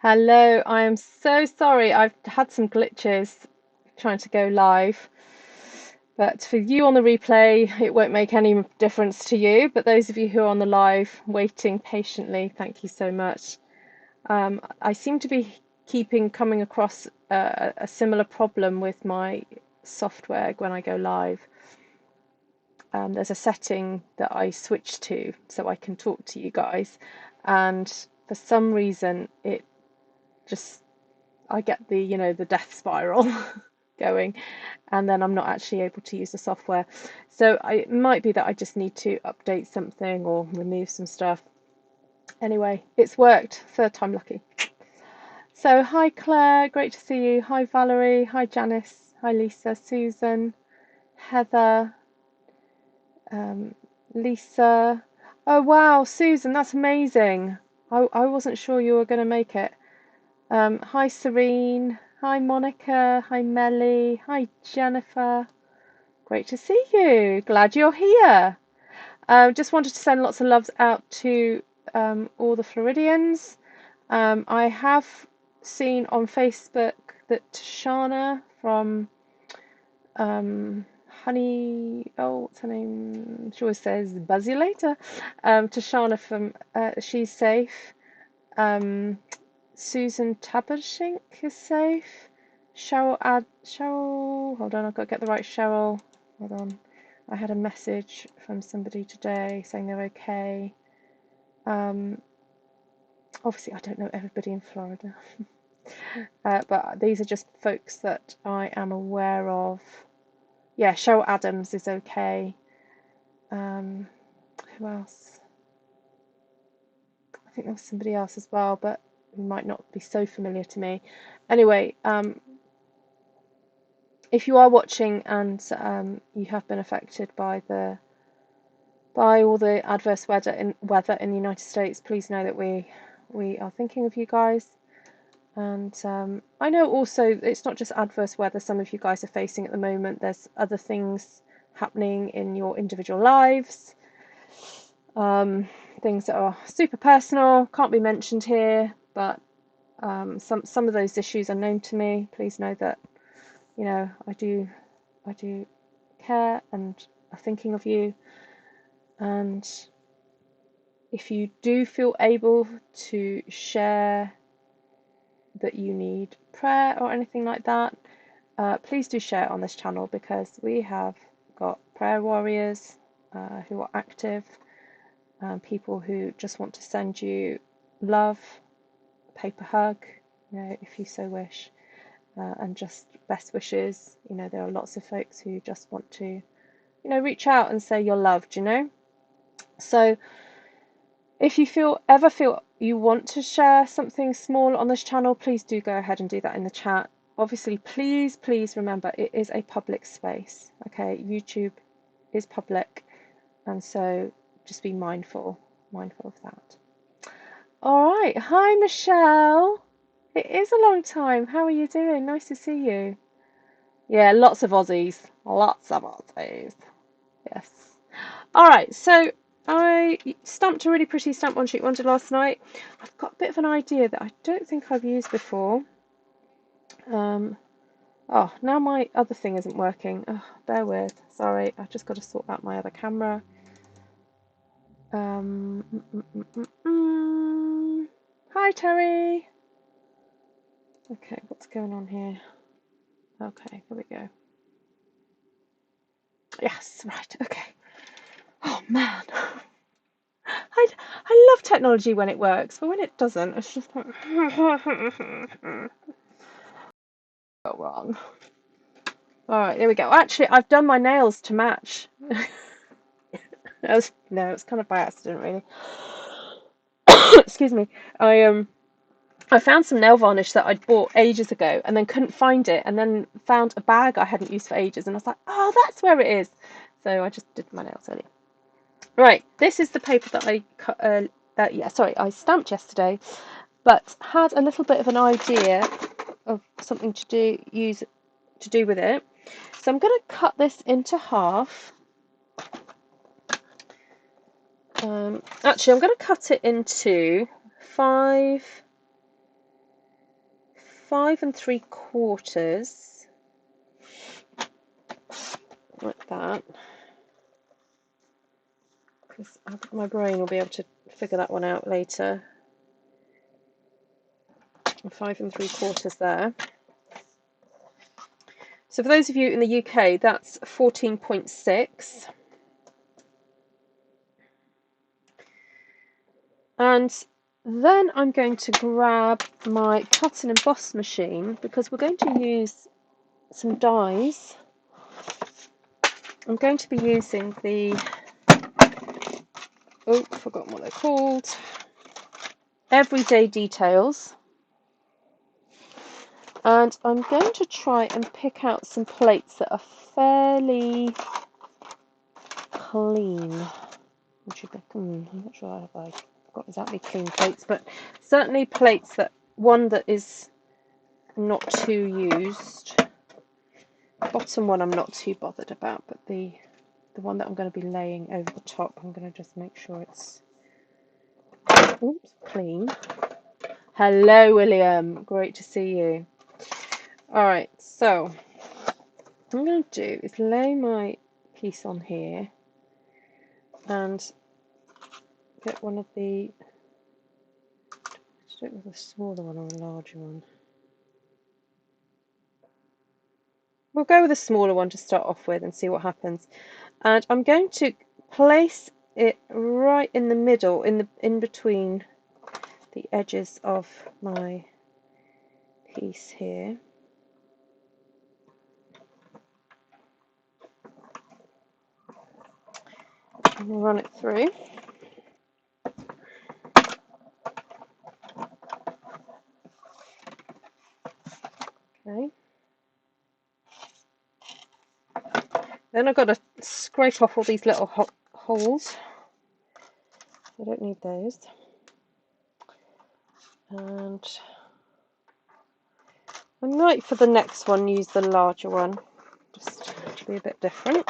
Hello, I am so sorry. I've had some glitches trying to go live, but for you on the replay, it won't make any difference to you. But those of you who are on the live waiting patiently, thank you so much. I seem to be coming across a similar problem with my software when I go live. There's a setting that I switch to so I can talk to you guys, and for some reason it just I get the death spiral going, and then I'm not actually able to use the software. So it might be that I just need to update something or remove some stuff. Anyway, it's worked. Third time lucky. So hi Claire, great to see you. Hi Valerie. Hi Janice. Hi Lisa. Susan. Heather. Um, Lisa. Oh wow, Susan, that's amazing. I wasn't sure you were going to make it. Hi Serene, hi Monica, hi Melly, hi Jennifer. Great to see you. Glad you're here. Just wanted to send lots of loves out to all the Floridians. I have seen on Facebook that Tashana from Honey, oh, what's her name? She always says buzz you later. Tashana from she's safe. Um, Susan Tabershink is safe. Cheryl, hold on, I've got to get the right Cheryl. Hold on. I had a message from somebody today saying they're okay. Obviously, I don't know everybody in Florida, but these are just folks that I am aware of. Yeah, Cheryl Adams is okay. Who else? I think there was somebody else as well, but who might not be so familiar to me. Anyway, if you are watching and you have been affected by all the adverse weather in the United States, please know that we are thinking of you guys. And I know also it's not just adverse weather some of you guys are facing at the moment. There's other things happening in your individual lives, things that are super personal, can't be mentioned here, but some of those issues are known to me. Please know that I do care and are thinking of you. And if you do feel able to share that you need prayer or anything like that, please do share it on this channel, because we have got prayer warriors who are active, people who just want to send you love, a paper hug, if you so wish, and just best wishes. There are lots of folks who just want to, reach out and say you're loved, So if you ever feel you want to share something small on this channel, please do go ahead and do that in the chat. Obviously, please remember it is a public space. Okay, YouTube is public, and so just be mindful of that. All right, hi Michelle. It is a long time. How are you doing? Nice to see you. Yeah, lots of Aussies. Lots of Aussies. Yes. All right, so I stamped a really pretty stamp one sheet wonder last night. I've got a bit of an idea that I don't think I've used before. Oh, now my other thing isn't working. Oh, bear with. Sorry, I've just got to sort out my other camera. Hi, Terry. Okay, what's going on here? Okay, here we go. Yes, right, okay. Oh, man. I love technology when it works, but when it doesn't, it's just like go wrong. All right, there we go. Actually, I've done my nails to match. No, it's kind of by accident, really. Excuse me. I found some nail varnish that I'd bought ages ago and then couldn't find it, and then found a bag I hadn't used for ages, and I was like, oh, that's where it is. So I just did my nails earlier. Right, this is the paper that I stamped yesterday, but had a little bit of an idea of something to do with it. So I'm going to cut this into half. Actually, I'm going to cut it into 5 5 3/4, like that, because my brain will be able to figure that one out later. 5 3/4 there. So for those of you in the UK, that's 14.6. And then I'm going to grab my cut and emboss machine, because we're going to use some dies. I'm going to be using the, oh, I've forgotten what they're called, Everyday Details. And I'm going to try and pick out some plates that are fairly clean. I'm not sure if I've got exactly clean plates, but certainly plates that, one that is not too used. Bottom one I'm not too bothered about, but the one that I'm going to be laying over the top, I'm going to just make sure it's clean. Hello, William. Great to see you. Alright, so what I'm going to do is lay my piece on here and get one of the, I don't know, the smaller one or a larger one. We'll go with a smaller one to start off with and see what happens. And I'm going to place it right in the middle, in between the edges of my piece here. And we'll run it through. Okay. Then I've got to scrape off all these little holes. I don't need those. And I might, for the next one, use the larger one, just to be a bit different.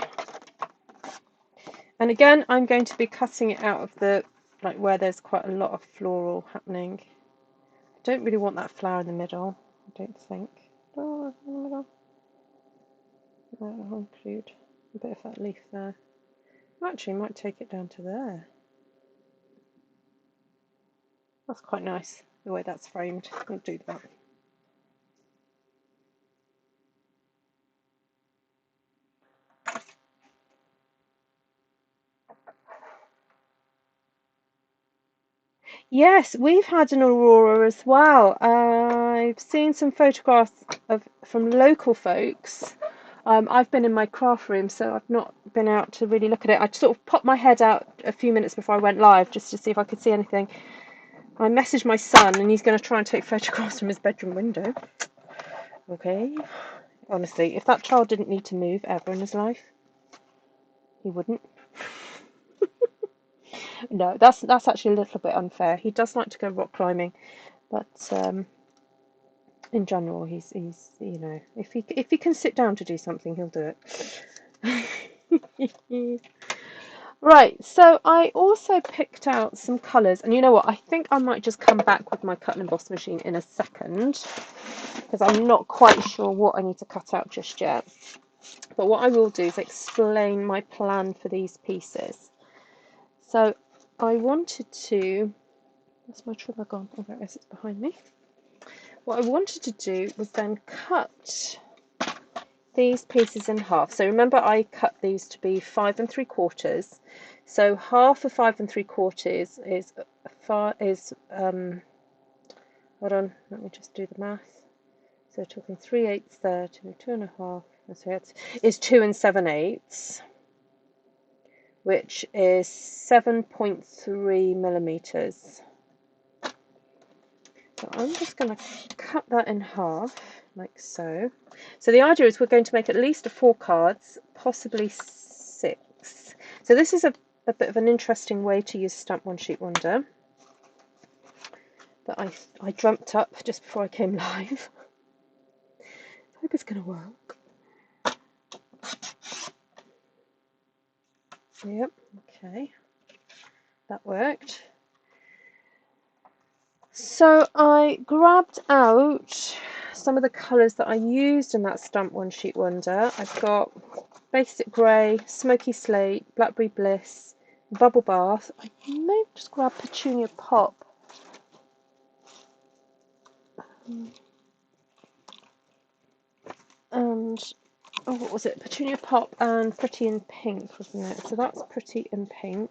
And again, I'm going to be cutting it out of the, like, where there's quite a lot of floral happening. I don't really want that flower in the middle, I don't think. Oh, in the middle. No, I'll include a bit of that leaf there. Actually, I might take it down to there. That's quite nice, the way that's framed. I'll do that. Yes, we've had an aurora as well. I've seen some photographs from local folks. I've been in my craft room, so I've not been out to really look at it. I sort of popped my head out a few minutes before I went live just to see if I could see anything. I messaged my son, and he's going to try and take photographs from his bedroom window. Okay. Honestly, if that child didn't need to move ever in his life, he wouldn't. No, that's actually a little bit unfair. He does like to go rock climbing, but in general, he's you know, if he can sit down to do something, he'll do it. Right, so I also picked out some colours, and you know what? I think I might just come back with my cut and emboss machine in a second, because I'm not quite sure what I need to cut out just yet. But what I will do is explain my plan for these pieces. So I wanted to, where's my trimmer gone? Oh, there it is, it's behind me. What I wanted to do was then cut these pieces in half. So remember, I cut these to be 5 3/4. So half of 5 3/4 is hold on, let me just do the math. So talking 3/8 there to 2.5. So it's 2 7/8, which is 7.3 millimeters. So I'm just going to cut that in half, like so. So the idea is we're going to make at least 4 cards, possibly 6. So this is a bit of an interesting way to use Stamp One Sheet Wonder that I dreamt up just before I came live. I hope it's going to work. Yep, okay. That worked. So I grabbed out some of the colours that I used in that Stamp One Sheet Wonder. I've got Basic Grey, Smoky Slate, Blackberry Bliss, Bubble Bath. I may just grab Petunia Pop. And, oh, what was it? Petunia Pop and Pretty in Pink, wasn't it? So that's Pretty in Pink.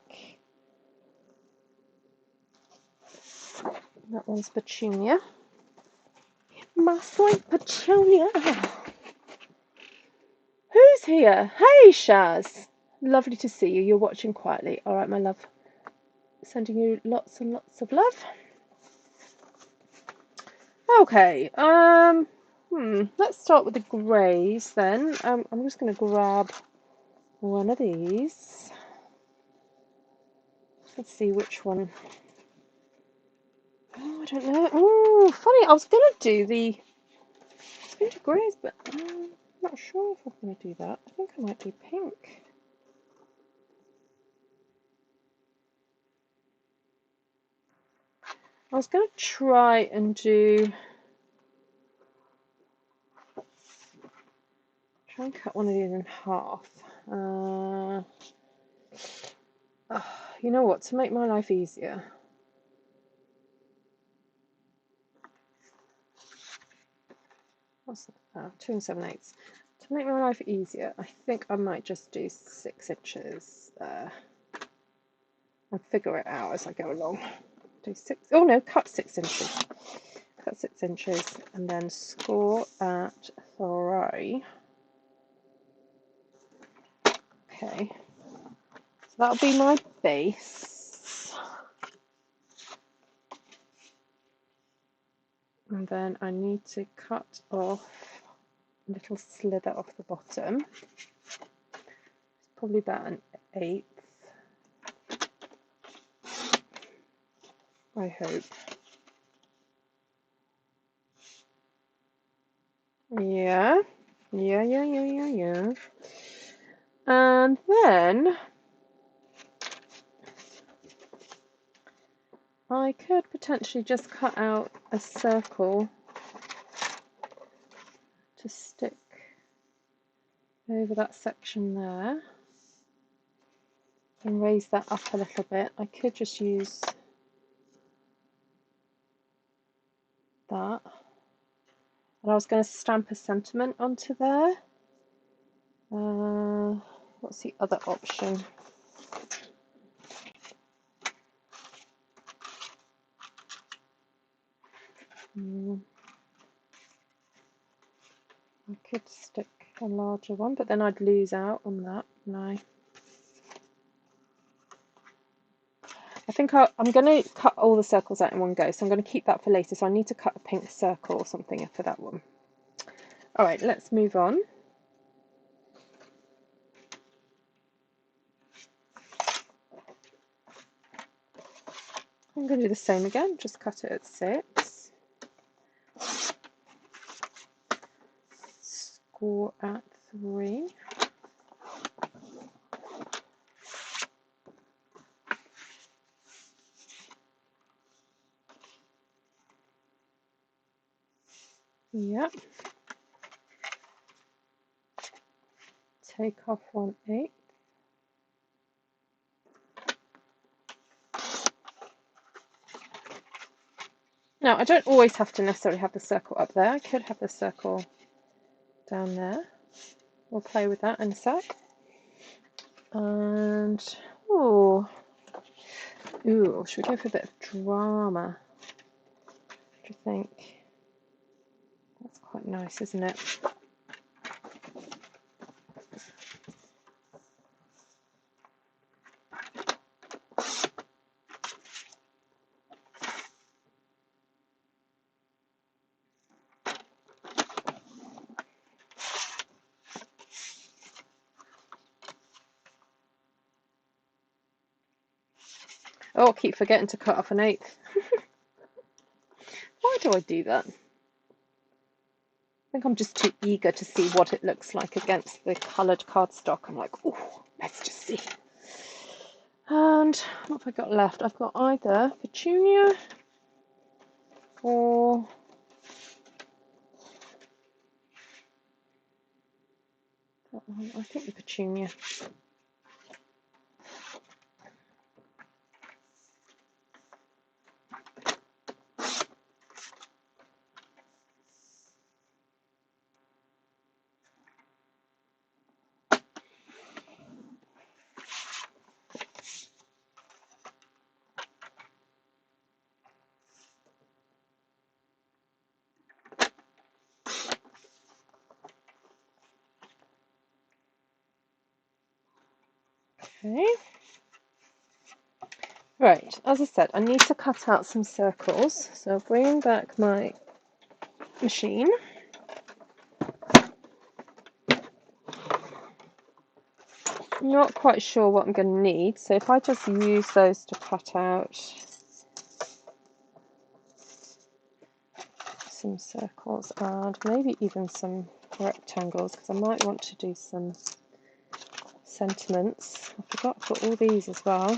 That one's Petunia. My sweet Petunia. Who's here? Hey, Shaz. Lovely to see you. You're watching quietly. All right, my love. Sending you lots and lots of love. Okay. Let's start with the greys then. I'm just going to grab one of these. Let's see which one. Oh, I don't know. Oh, funny. I was going to do the greys, but I'm not sure if I'm going to do that. I think I might do pink. I was going to try and try and cut one of these in half. You know what? To make my life easier. What's that? 2 7/8. To make my life easier, I think I might just do 6 inches there. And figure it out as I go along. Do 6. Oh no, cut 6 inches. Cut 6 inches and then score at 3. Okay. So that'll be my base. And then I need to cut off a little slither off the bottom. It's probably about an 1/8. I hope. Yeah. And then I could potentially just cut out a circle to stick over that section there and raise that up a little bit. I could just use that. And I was going to stamp a sentiment onto there. What's the other option? I could stick a larger one, but then I'd lose out on that, wouldn't I think I'm going to cut all the circles out in one go, so I'm going to keep that for later. So I need to cut a pink circle or something for that one. All right, let's move on. I'm going to do the same again, just cut it at 6. Score at 3. Yep. Take off 1/8. Now, I don't always have to necessarily have the circle up there. I could have the circle down there. We'll play with that in a sec. And, ooh, should we go for a bit of drama? What do you think? That's quite nice, isn't it? Oh, I keep forgetting to cut off 1/8. Why do I do that? I think I'm just too eager to see what it looks like against the coloured cardstock. I'm like, oh, let's just see. And what have I got left? I've got either Petunia or I think the petunia. Okay. Right, as I said, I need to cut out some circles, so bringing back my machine. Not quite sure what I'm going to need, so if I just use those to cut out some circles and maybe even some rectangles, because I might want to do some sentiments. I forgot to put all these as well.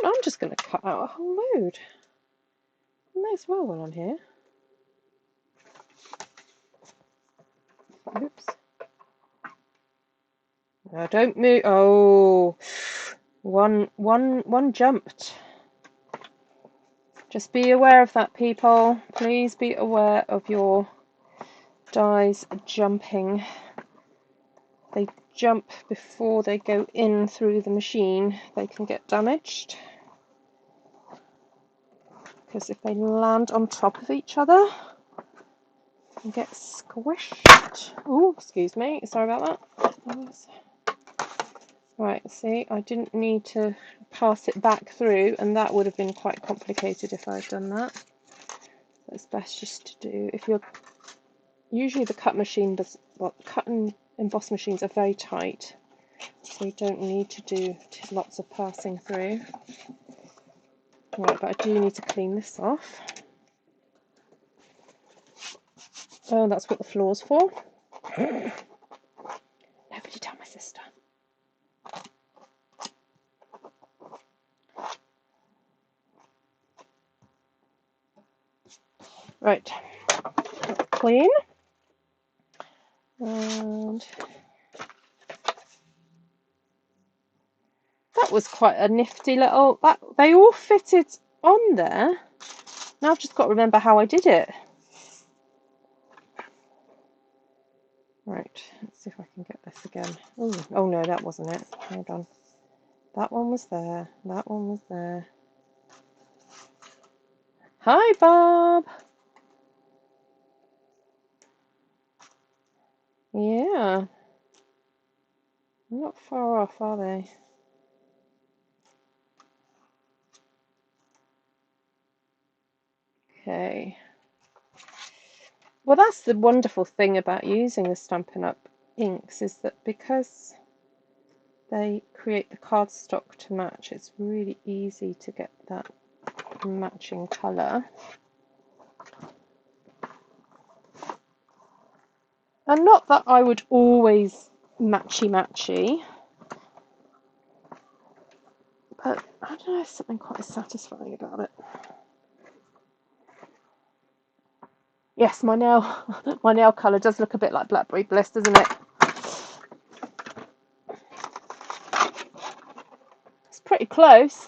I'm just going to cut out a whole load. I may as well while I'm here. Oops. No, don't move. Oh, one jumped. Just be aware of that, people. Please be aware of your dies jumping. They jump before they go in through the machine. They can get damaged. Because if they land on top of each other and get squished. Oh, excuse me. Sorry about that. Right, see, I didn't need to pass it back through, and that would have been quite complicated if I'd done that. So it's best just to do, if you're, usually the cut machine does, well, cut and emboss machines are very tight, so you don't need to do lots of passing through. Right, but I do need to clean this off. Oh, that's what the floor's for. Nobody tell my sister. Right, clean. And that was quite a nifty little, they all fitted on there. Now I've just got to remember how I did it. Right, let's see if I can get this again. Ooh, oh no, that wasn't it. Hold on. That one was there. That one was there. Hi, Bob. Yeah. Not far off, are they? Okay. Well, that's the wonderful thing about using the Stampin' Up inks, is that because they create the cardstock to match, it's really easy to get that matching colour. And not that I would always matchy, but I don't know, there's something quite satisfying about it. Yes, my nail colour does look a bit like Blackberry Bliss, doesn't it? It's pretty close.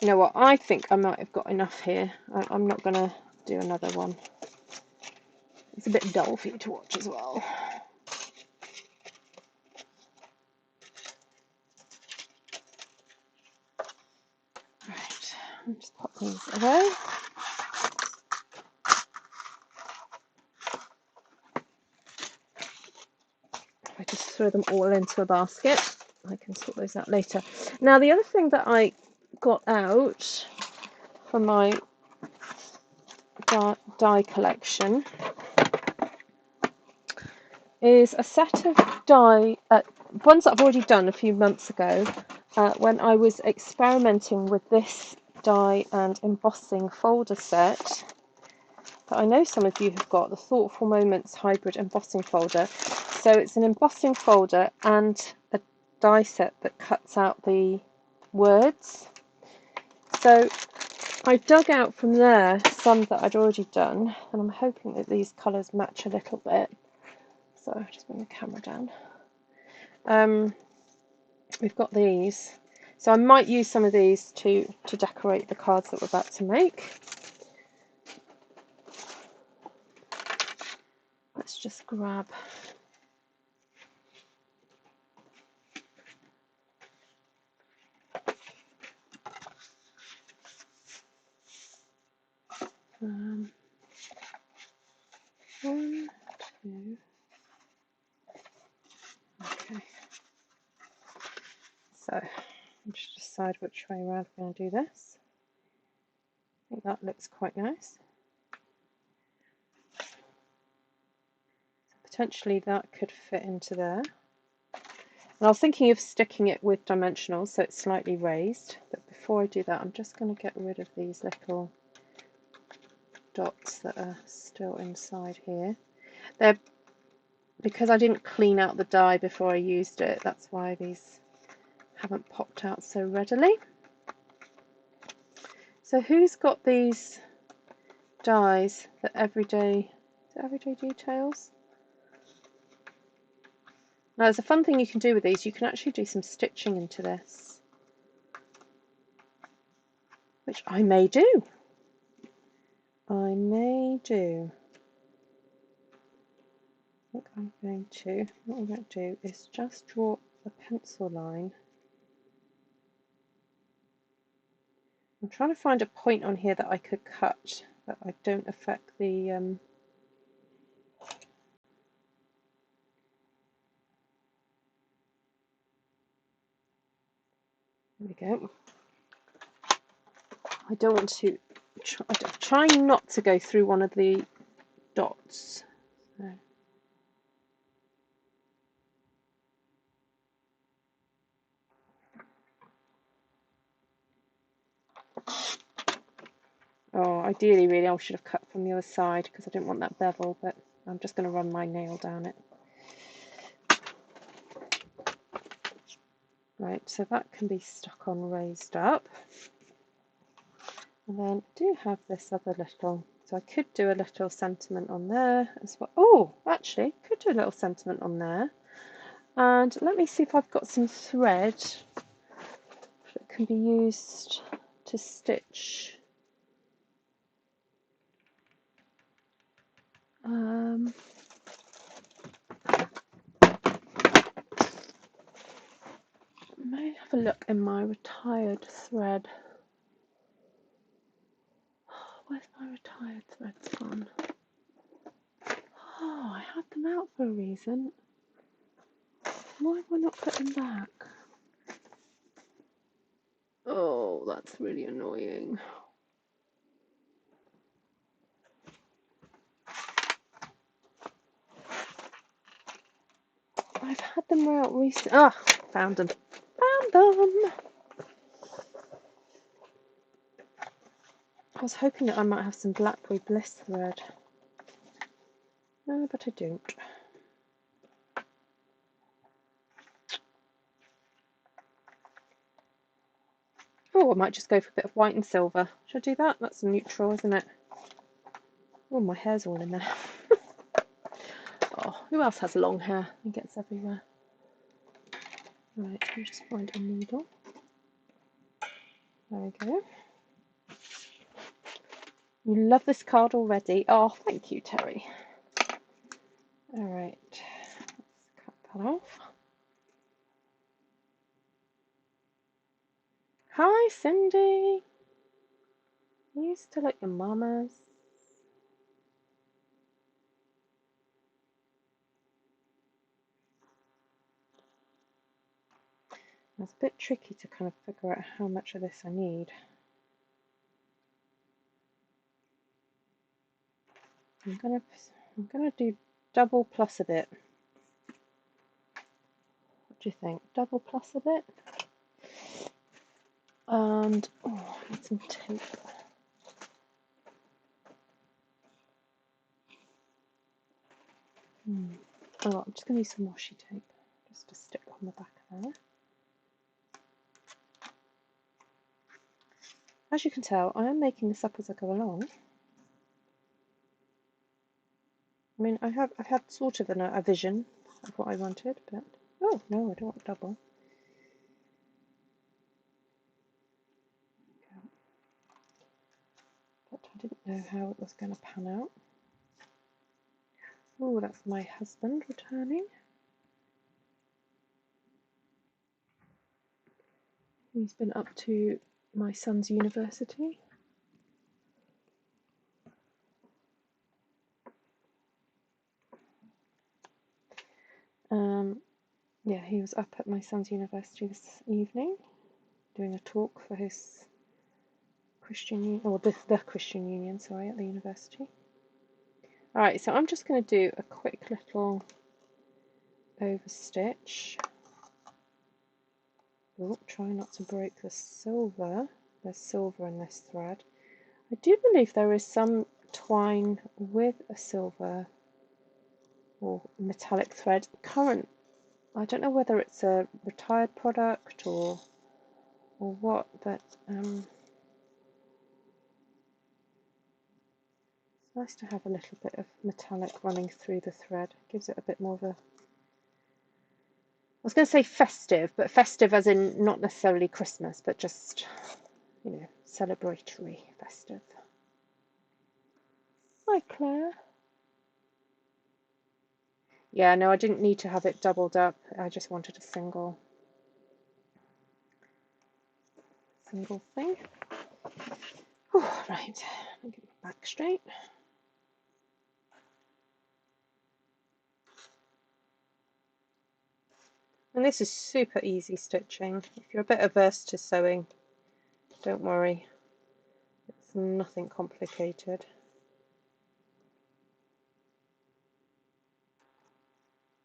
You know what? I think I might have got enough here. I'm not going to do another one. It's a bit dull for you to watch as well. Right, I'll just pop these away. I just throw them all into a basket. I can sort those out later. Now, the other thing that I got out from my die collection is a set of die, ones that I've already done a few months ago when I was experimenting with this die and embossing folder set. But I know some of you have got the Thoughtful Moments hybrid embossing folder. So it's an embossing folder and a die set that cuts out the words. So I dug out from there some that I'd already done, and I'm hoping that these colours match a little bit. So I'll just bring the camera down. We've got these. So I might use some of these to decorate the cards that we're about to make. Let's just grab one, two. Okay. So I'll just decide which way around we're going to do this. I think that looks quite nice. Potentially that could fit into there. And I was thinking of sticking it with dimensionals so it's slightly raised, but before I do that I'm just going to get rid of these little dots that are still inside here. They're because I didn't clean out the die before I used it, that's why these haven't popped out so readily. So who's got these dies, the everyday details? Now there's a fun thing you can do with these, you can actually do some stitching into this, which I may do. What I'm going to do is just draw a pencil line. I'm trying to find a point on here that I could cut, but I don't affect the there we go. I don't want to try not to go through one of the dots. So. Oh, ideally, really, I should have cut from the other side because I didn't want that bevel, but I'm just going to run my nail down it. Right, so that can be stuck on raised up. And then I do have this other little, so I could do a little sentiment on there as well. Oh, actually, could do a little sentiment on there. And let me see if I've got some thread that can be used to stitch. I may have a look in my retired thread. Where's my retired threads gone? Oh, I had them out for a reason. Why am I not putting back? Oh, that's really annoying. I've had them out recently. Ah, found them. Found them! I was hoping that I might have some Blackberry Bliss thread. No, but I don't. Oh, I might just go for a bit of white and silver. Should I do that? That's a neutral, isn't it? Oh, my hair's all in there. Oh, who else has long hair? It gets everywhere. Right, let me just find a needle. There we go. You love this card already. Oh, thank you, Terry. All right, let's cut that off. Hi, Cindy. Are you still at your mama's? It's a bit tricky to kind of figure out how much of this I need. I'm gonna do double plus a bit. What do you think? Double plus a bit? And oh, I need some tape. Oh, I'm just going to use some washi tape just to stick on the back there. As you can tell, I am making this up as I go along. I mean, I've had sort of a vision of what I wanted, but oh no, I don't want double. But I didn't know how it was going to pan out. Oh, that's my husband returning. He's been up to my son's university. Yeah, he was up at my son's university this evening doing a talk for his Christian Union, or the Christian Union, sorry, at the university. Alright, so I'm just going to do a quick little overstitch. Oh, try not to break the silver. There's silver in this thread. I do believe there is some twine with a silver or metallic thread current. I don't know whether it's a retired product or what, but it's nice to have a little bit of metallic running through the thread. It gives it a bit more of a, I was going to say festive, but festive as in not necessarily Christmas, but just, you know, celebratory, festive. Hi, Claire. Yeah, no, I didn't need to have it doubled up. I just wanted a single thing. Oh, right, I'll get my back straight. And this is super easy stitching. If you're a bit averse to sewing, don't worry. It's nothing complicated.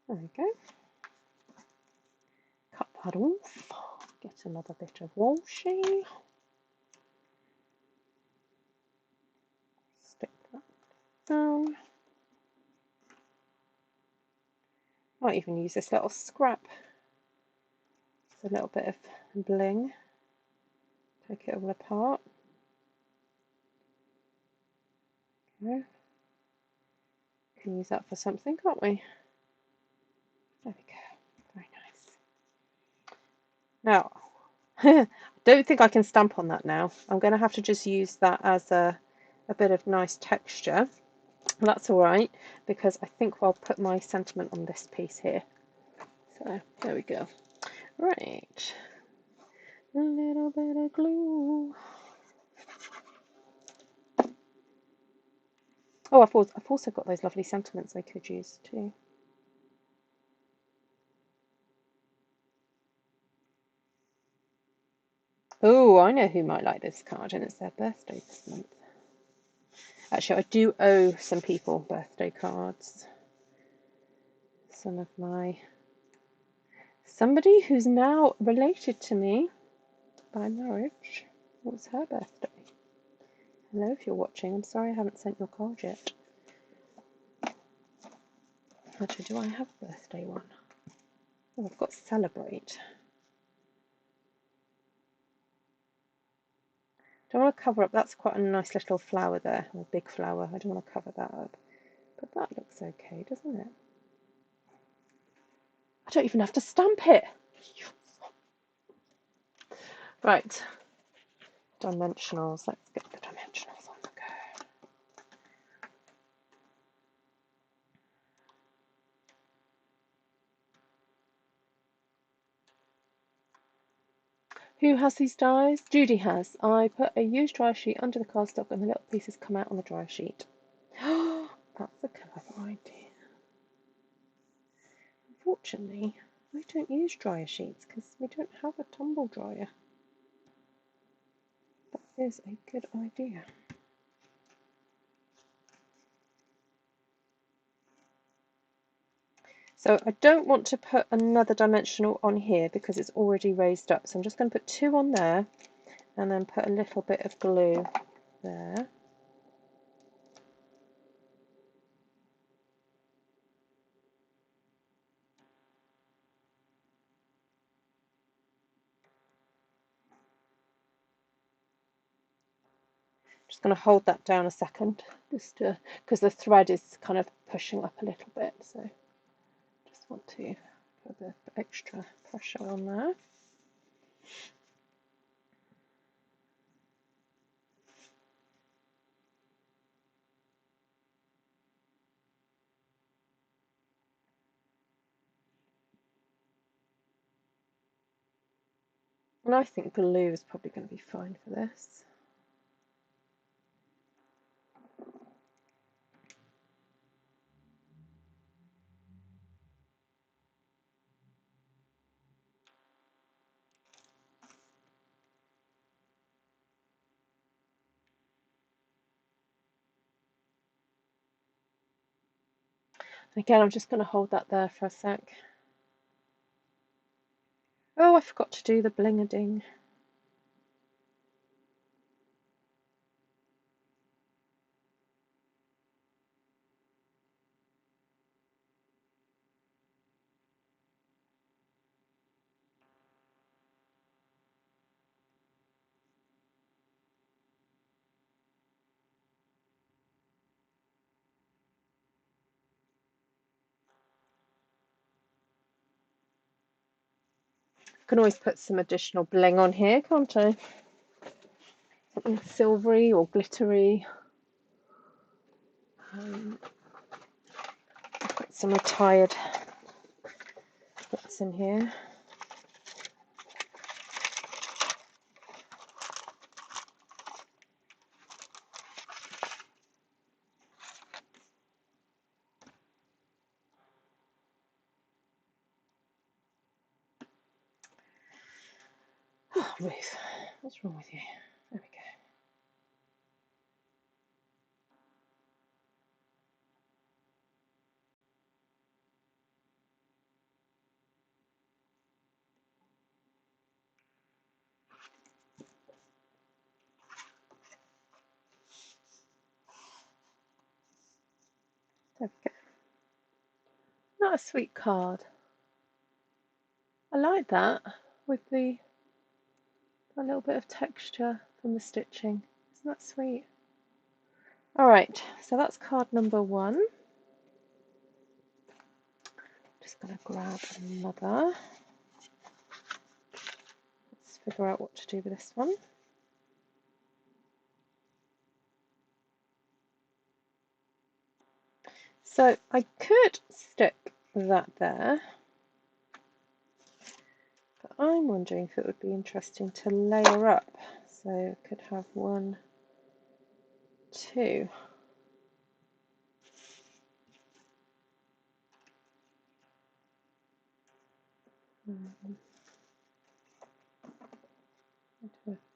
There we go. Cut that off. Get another bit of washi. Stick that down. Might even use this little scrap. It's a little bit of bling. Take it all apart. Okay. Can use that for something, can't we? There we go. Very nice. Now, I don't think I can stamp on that now. I'm going to have to just use that as a bit of nice texture. That's all right, because I think I'll put my sentiment on this piece here. So there we go. Right, a little bit of glue. Oh, I've also got those lovely sentiments I could use too. Oh, I know who might like this card, and it's their birthday this month. Actually, I do owe some people birthday cards. Somebody who's now related to me by marriage. What's her birthday? Hello, if you're watching. I'm sorry I haven't sent your card yet. Actually, do I have a birthday one? Oh, I've got celebrate. Don't want to cover up. That's quite a nice little flower there, or big flower. I don't want to cover that up. But that looks okay, doesn't it? I don't even have to stamp it. Right. Dimensionals. Let's get the dimensionals on the go. Who has these dies? Judy has. I put a used dry sheet under the cardstock and the little pieces come out on the dry sheet. That's a clever idea. Unfortunately, I don't use dryer sheets because we don't have a tumble dryer. That is a good idea. So I don't want to put another dimensional on here because it's already raised up. So I'm just going to put 2 on there and then put a little bit of glue there. Just going to hold that down a second, just to, because the thread is kind of pushing up a little bit, so just want to put a bit of extra pressure on there. And I think blue is probably going to be fine for this. And again, I'm just going to hold that there for a sec. Oh, I forgot to do the bling-a-ding. I can always put some additional bling on here, can't I? Something silvery or glittery. Put some retired bits in here. Oh, Ruth, what's wrong with you? There we go. There we go. Not a sweet card. I like that with a little bit of texture from the stitching. Isn't that sweet? All right, so that's card number 1. Just going to grab another. Let's figure out what to do with this one. So I could stick that there, but I'm wondering if it would be interesting to layer up. So I could have 1, 2.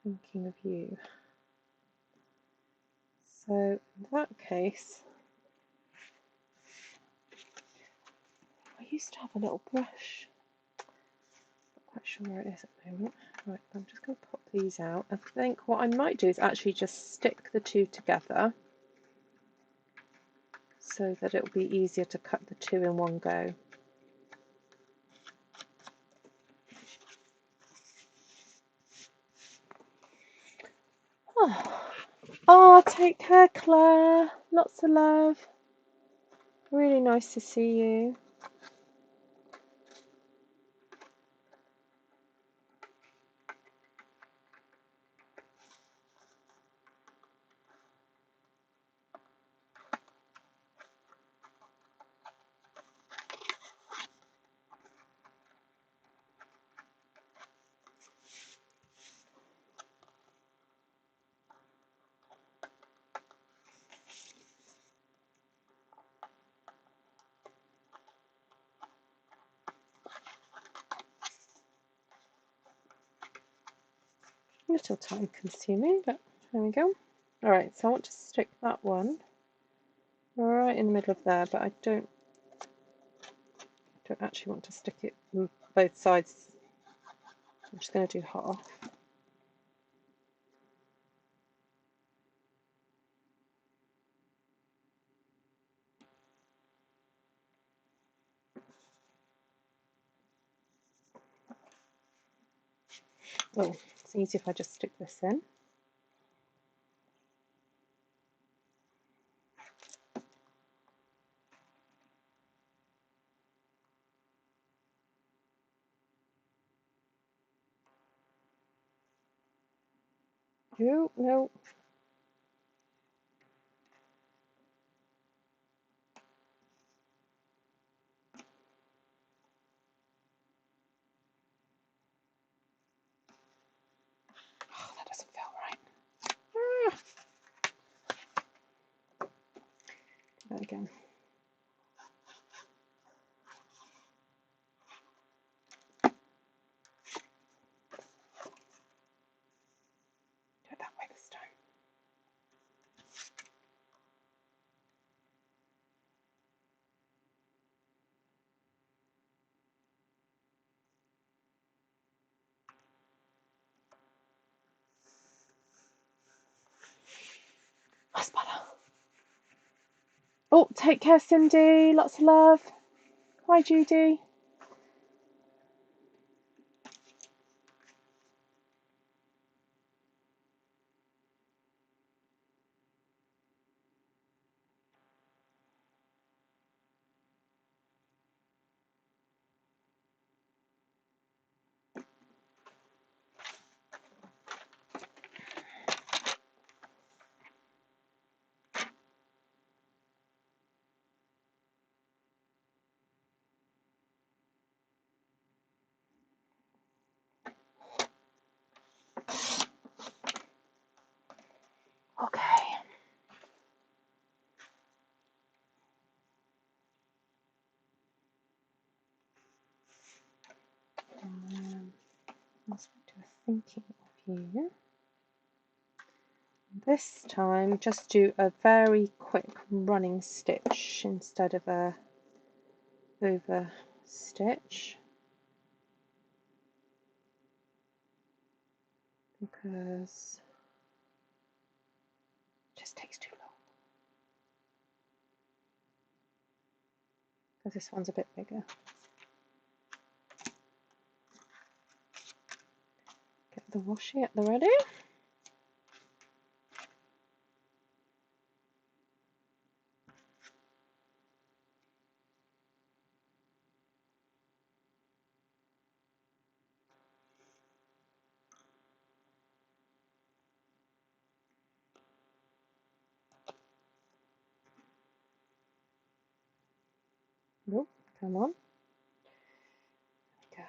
Thinking of you. So in that case, I used to have a little brush. Not quite sure where it is at the moment. Right, I'm just going to pop these out. I think what I might do is actually just stick the two together so that it will be easier to cut the two in one go. Oh, take care, Claire. Lots of love. Really nice to see you. A little time consuming, but there we go. Alright, so I want to stick that one right in the middle of there, but I don't actually want to stick it on both sides. I'm just going to do half. Oh, it's easy if I just stick this in. No, no. Oh, that doesn't feel right. Do that again. Do it that way this time. That's better. Oh, take care, Cindy. Lots of love. Hi, Judy. Okay. Let's do a thinking of you. This time, just do a very quick running stitch instead of a over stitch, because it just takes too long. Because this one's a bit bigger. Get the washi at the ready. Nope, come on. Okay.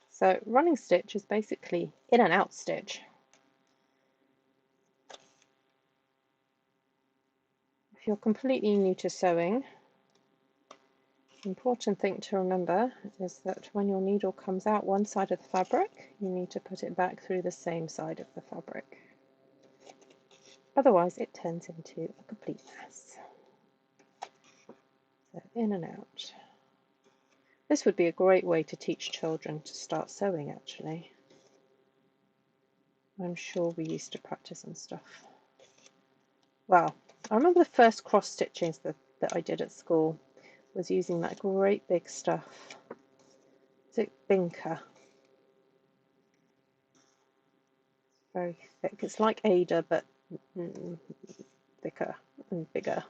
So running stitch is basically in and out stitch. If you're completely new to sewing, the important thing to remember is that when your needle comes out one side of the fabric, you need to put it back through the same side of the fabric. Otherwise, it turns into a complete mess. So in and out. This would be a great way to teach children to start sewing, actually. I'm sure we used to practice and stuff. Well, I remember the first cross stitchings that I did at school was using that great big stuff. Is it Binker? Very thick. It's like Ada, but thicker and bigger.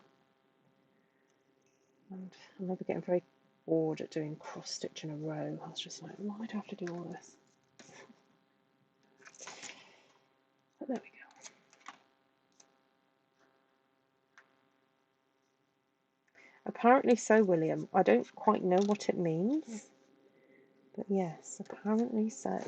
And I remember getting very bored at doing cross stitch in a row. I was just like, why do I have to do all this? But there we go. Apparently so, William. I don't quite know what it means, but yes, apparently so.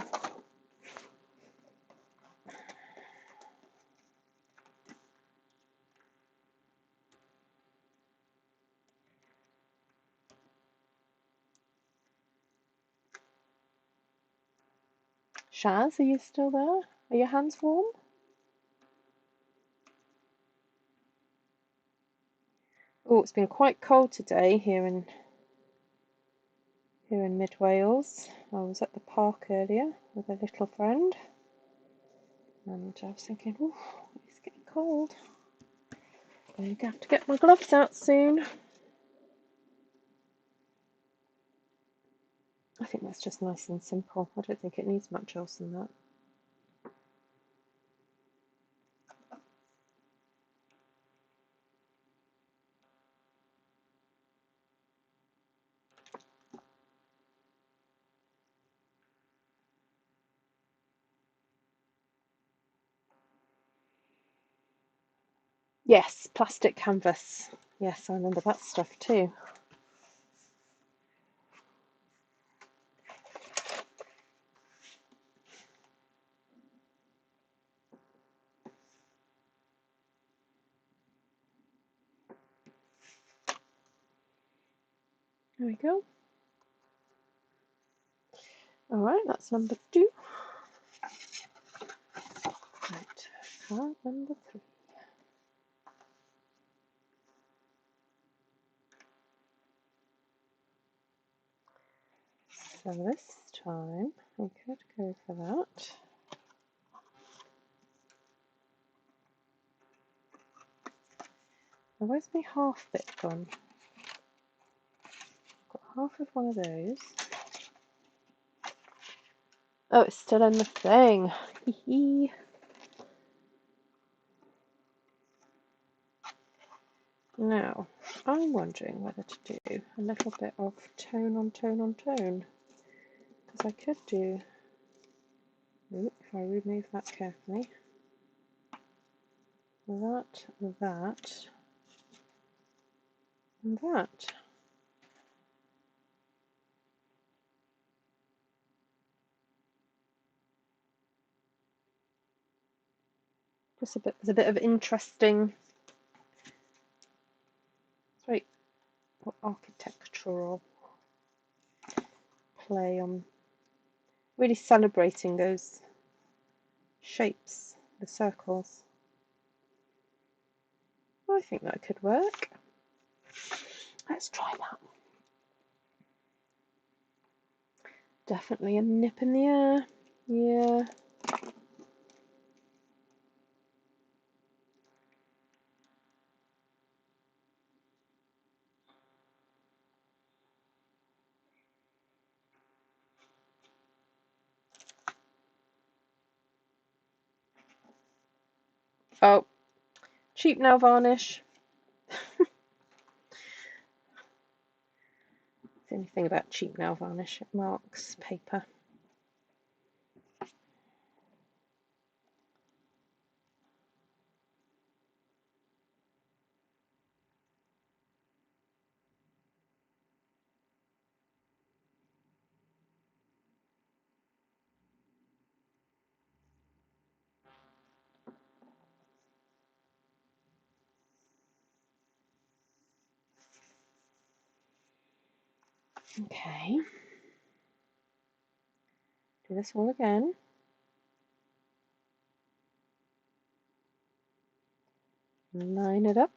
Shaz, are you still there? Are your hands warm? Oh, it's been quite cold today here in Mid Wales. I was at the park earlier with a little friend, and I was thinking, oh, it's getting cold. I'm going to have to get my gloves out soon. I think that's just nice and simple. I don't think it needs much else than that. Yes, plastic canvas. Yes, I remember that stuff too. There we go. All right, that's number 2. Right, card number 3. So this time we could go for that. Now, where's my half bit gone? I've got half of one of those. Oh, it's still in the thing. Hee. Now, I'm wondering whether to do a little bit of tone on tone on tone. Because I could do, if I remove that carefully, that, and that. Just there's a bit of interesting, very architectural play on really celebrating those shapes, the circles. I think that could work. Let's try that. Definitely a nip in the air. Yeah. Oh, cheap nail varnish. The only thing about cheap nail varnish, it marks paper. Okay. Do this all again. Line it up.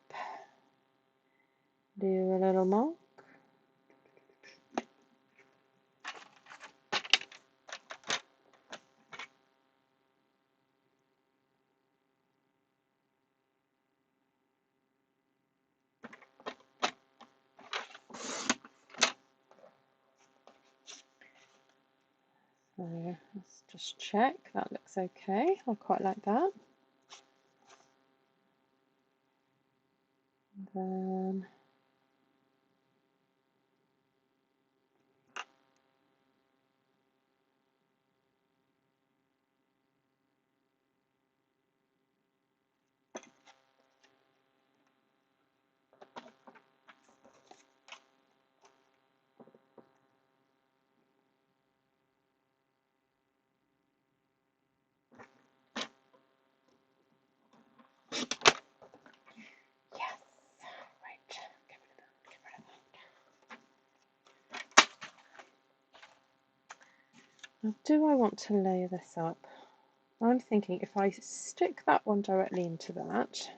Do a little mark. So let's just check. That looks okay. I quite like that. And then yes. Right. Get rid of that. Get rid of that. Now, do I want to layer this up? I'm thinking if I stick that one directly into that,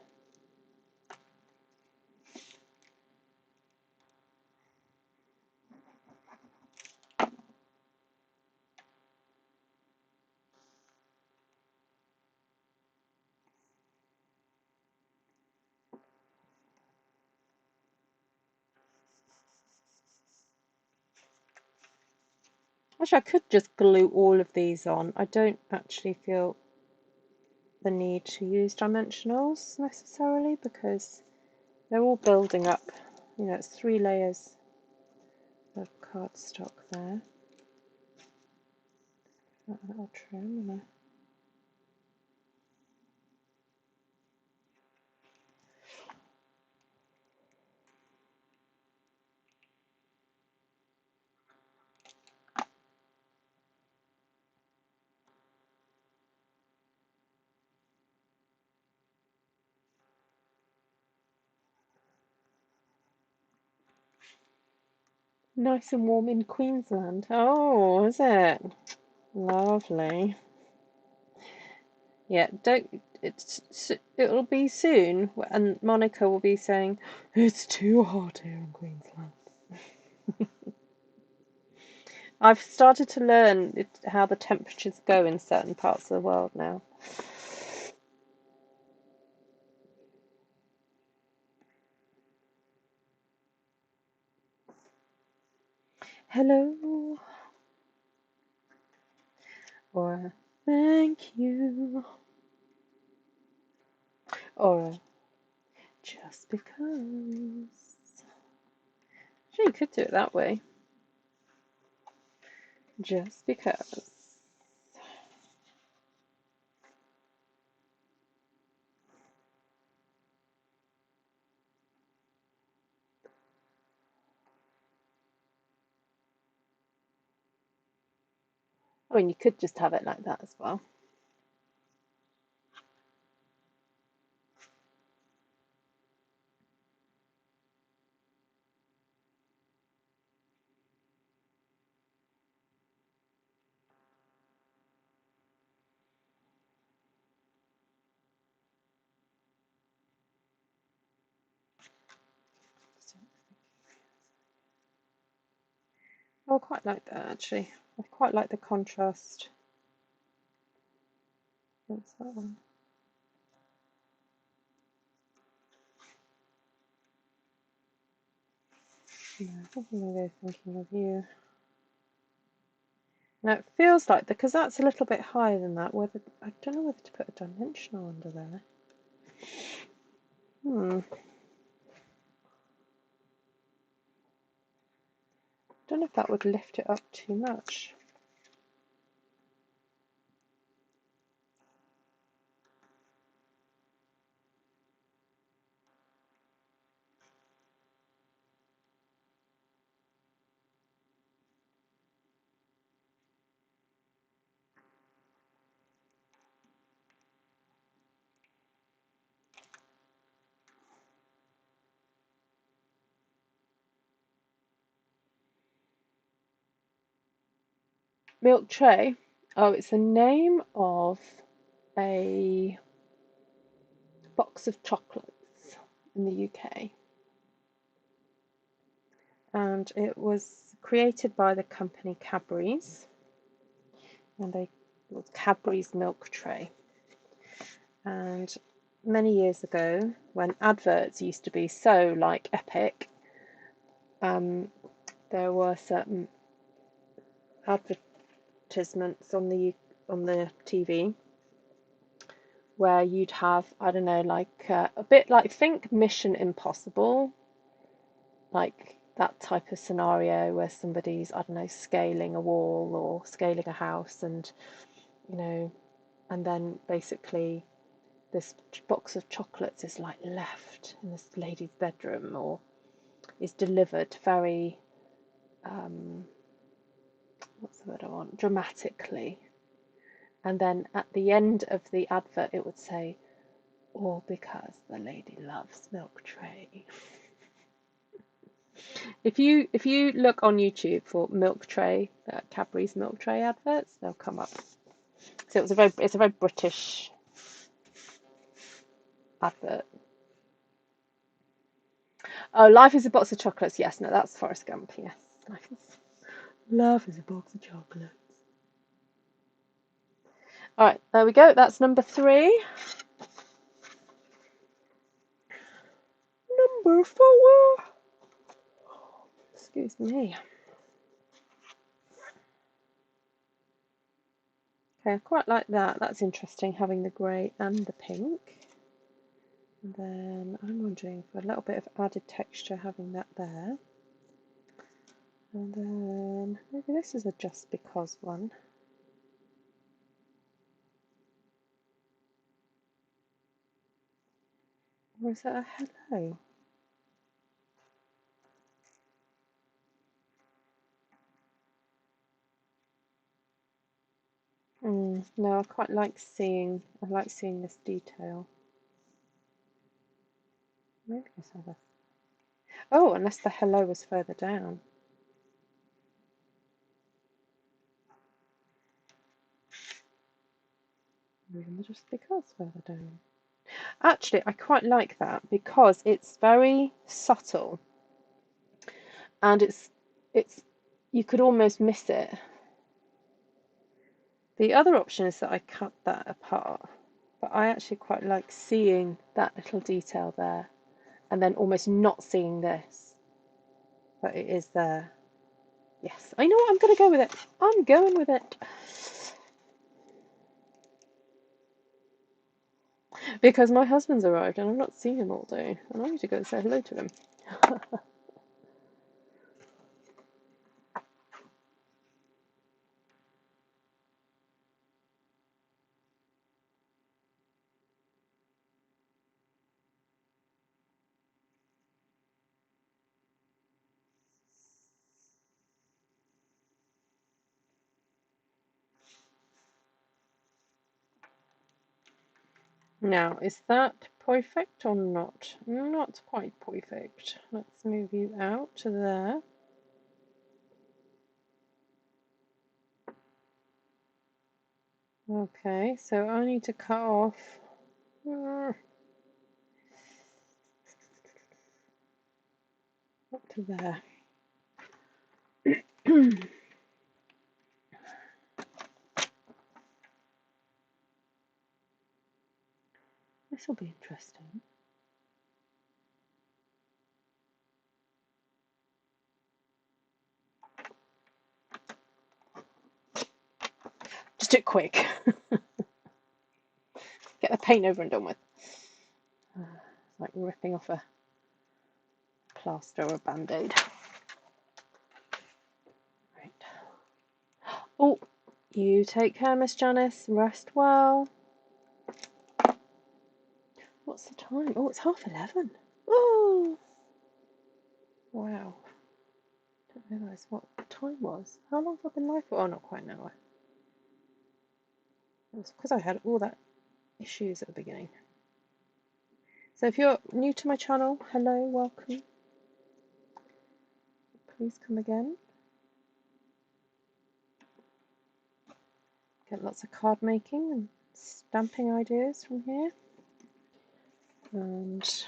actually I could just glue all of these on. I don't actually feel the need to use dimensionals necessarily because they're all building up. You know, it's 3 layers of cardstock there. That little trim. And a... Nice and warm in Queensland. Oh, is it? Lovely. Yeah, don't. It'll be soon, and Monica will be saying it's too hot here in Queensland. I've started to learn how the temperatures go in certain parts of the world now. Hello, or thank you, or just because. Sure, you could do it that way. Just because. I mean, you could just have it like that as well. I quite like that actually. I quite like the contrast. That's that one. No, I think I'm going to go thinking of you. Now it feels like, because that's a little bit higher than that, whether I don't know whether to put a dimensional under there. Don't know if that would lift it up too much. Milk tray. Oh, it's the name of a box of chocolates in the UK. And it was created by the company Cadbury's. And it was Cadbury's milk tray. And many years ago, when adverts used to be so like epic, there were certain advertisements on the TV where you'd have, I don't know, like a bit like, think Mission Impossible, like that type of scenario where somebody's, I don't know, scaling a wall or scaling a house, and you know, and then basically this box of chocolates is like left in this lady's bedroom, or is delivered very what's the word I want, dramatically, and then at the end of the advert it would say, all because the lady loves milk tray. If you look on YouTube for milk tray, Cadbury's milk tray adverts, they'll come up. So it's a very British advert. Oh, life is a box of chocolates. Yes, no, that's Forrest Gump. Yes, life is a box of chocolates. All right, there we go. That's number 3. Number 4. Excuse me. Okay, I quite like that. That's interesting, having the grey and the pink. And then I'm wondering for a little bit of added texture, having that there. And then maybe this is a just because one. Or is that a hello? No, I quite like seeing. I like seeing this detail. Maybe let's have a. Oh, unless the hello was further down. reason, just because further down. Actually, I quite like that because it's very subtle and it's you could almost miss it. The other option is that I cut that apart, but I actually quite like seeing that little detail there and then almost not seeing this, but it is there. Yes, I know what I'm going to go with it. I'm going with it. Because my husband's arrived and I've not seen him all day and I need to go and say hello to him. Now, is that perfect or not? Not quite perfect. Let's move you out to there. Okay, so I need to cut off. Up to there. This will be interesting. Just do it quick. Get the paint over and done with. It's like ripping off a plaster or a band-aid. Right. Oh, you take care, Miss Janice. Rest well. What's the time? Oh, it's 11:30. Oh, wow. Didn't realise what the time was. How long have I been live for? Oh, not quite an hour. It was because I had all that issues at the beginning. So if you're new to my channel, hello, welcome. Please come again. Get lots of card making and stamping ideas from here. And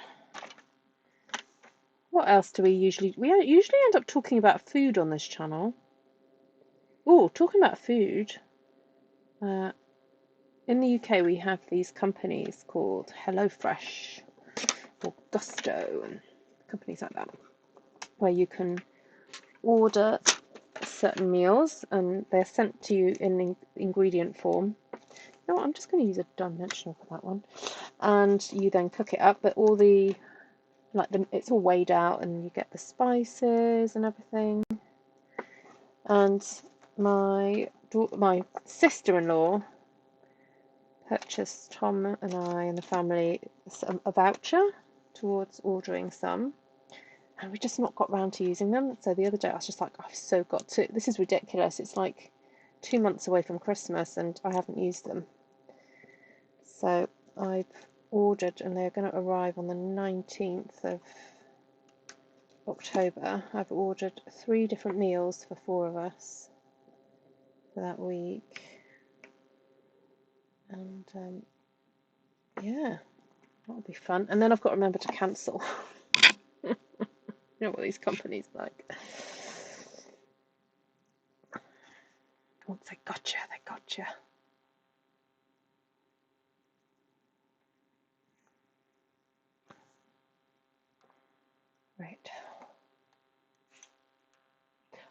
what else do we usually end up talking about food on this channel. Oh, talking about food. In the UK we have these companies called HelloFresh or Gusto and companies like that, where you can order certain meals and they're sent to you in ingredient form. You know what, I'm just going to use a dimensional for that one. And you then cook it up, but all the it's all weighed out and you get the spices and everything. And my sister-in-law purchased Tom and I and the family a voucher towards ordering some, and we just not got round to using them. So the other day I was just like, I've so got to, this is ridiculous, it's like 2 months away from Christmas and I haven't used them. So I've ordered, and they're going to arrive on the 19th of October. I've ordered 3 different meals for 4 of us for that week. And yeah, that'll be fun. And then I've got to remember to cancel. You know what these companies are like. Once they gotcha, they gotcha. Right.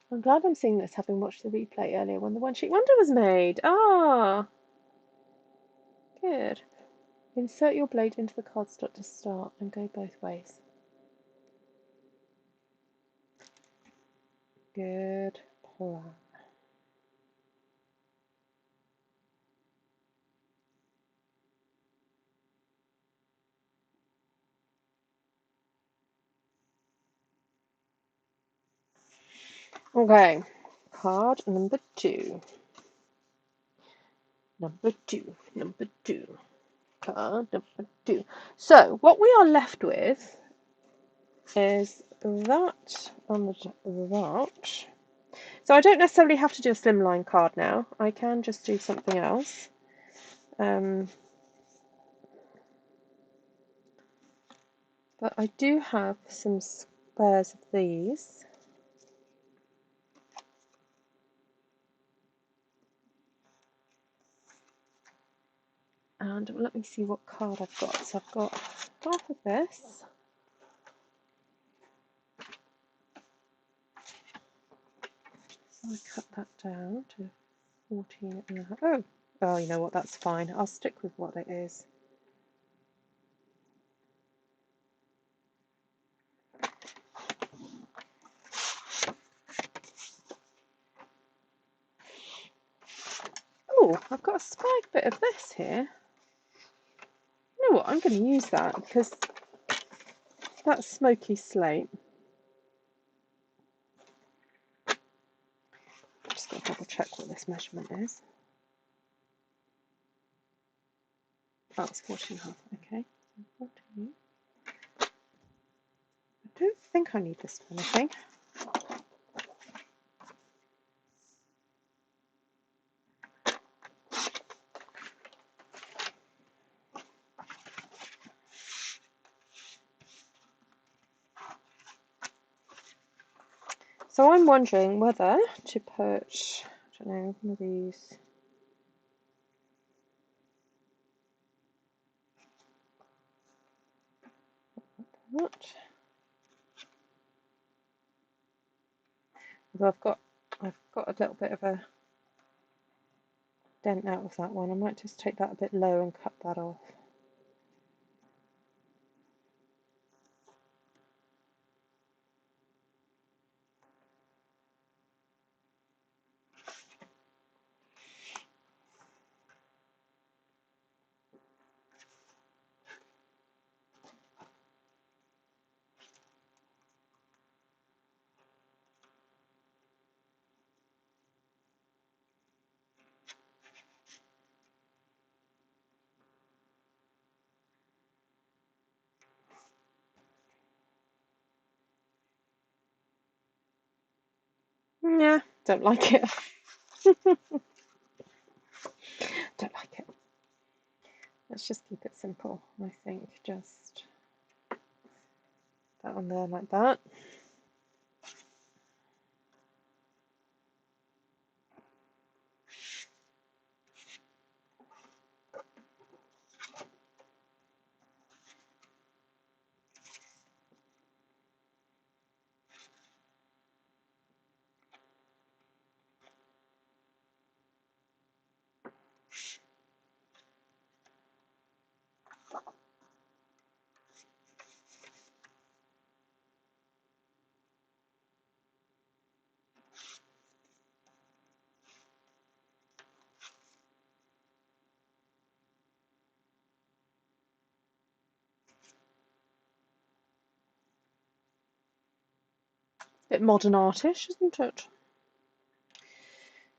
I'm glad I'm seeing this, having watched the replay earlier when the One Sheet Wonder was made. Ah, good. Insert your blade into the cardstock to start and go both ways. Good plan. Okay, card number 2. Number two. Card number 2. So, what we are left with is that and that. So I don't necessarily have to do a slimline card now. I can just do something else. But I do have some spares of these. And let me see what card I've got. So I've got half of this. So I cut that down to 14.5. Oh, you know what? That's fine. I'll stick with what it is. Oh, I've got a spare bit of this here. You know what? I'm going to use that because that's smoky slate. I'm just going to double check what this measurement is. Oh, it's 14.5. Okay. 14. I don't think I need this for anything. So I'm wondering whether to put, I don't know, one of these. What? Although I've got a little bit of a dent out of that one. I might just take that a bit low and cut that off. Yeah, don't like it. Don't like it. Let's just keep it simple. I think just that on there like that. Bit modern artish, isn't it?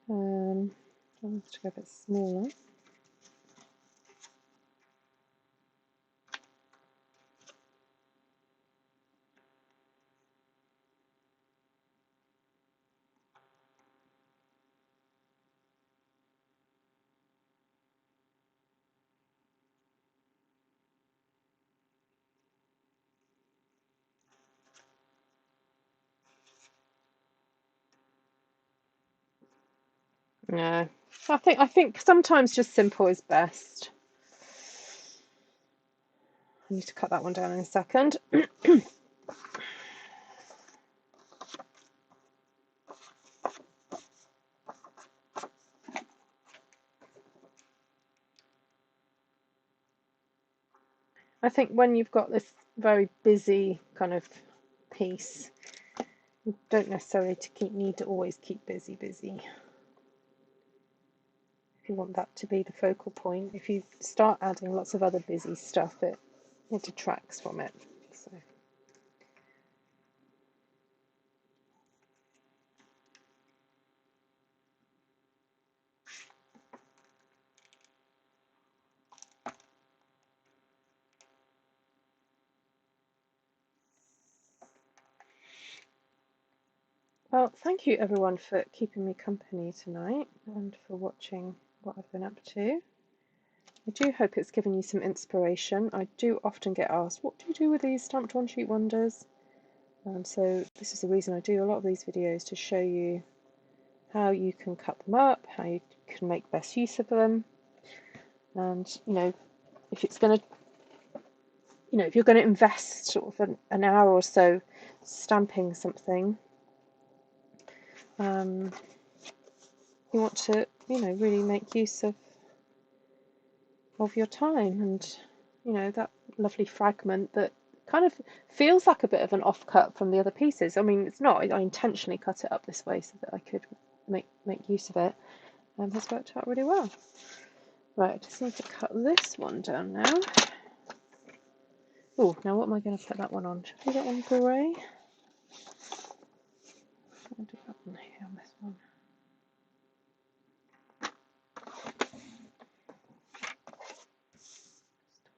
I want to go a bit smaller. No, I think sometimes just simple is best. I need to cut that one down in a second. I think when you've got this very busy kind of piece, you don't necessarily need to always keep busy. If you want that to be the focal point, if you start adding lots of other busy stuff, it detracts from it. So. Well, thank you everyone for keeping me company tonight and for watching what I've been up to. I do hope it's given you some inspiration. I do often get asked, what do you do with these stamped one sheet wonders? So this is the reason I do a lot of these videos, to show you how you can cut them up, how you can make best use of them. And if it's going to, if you're going to invest sort of an hour or so stamping something, you want to really make use of your time. And that lovely fragment that kind of feels like a bit of an offcut from the other pieces. I mean, it's not. I intentionally cut it up this way so that I could make use of it, and has worked out really well. Right, I just need to cut this one down now. Oh, now what am I going to put that one on? Should I do that one grey? I'll do that one here on this one.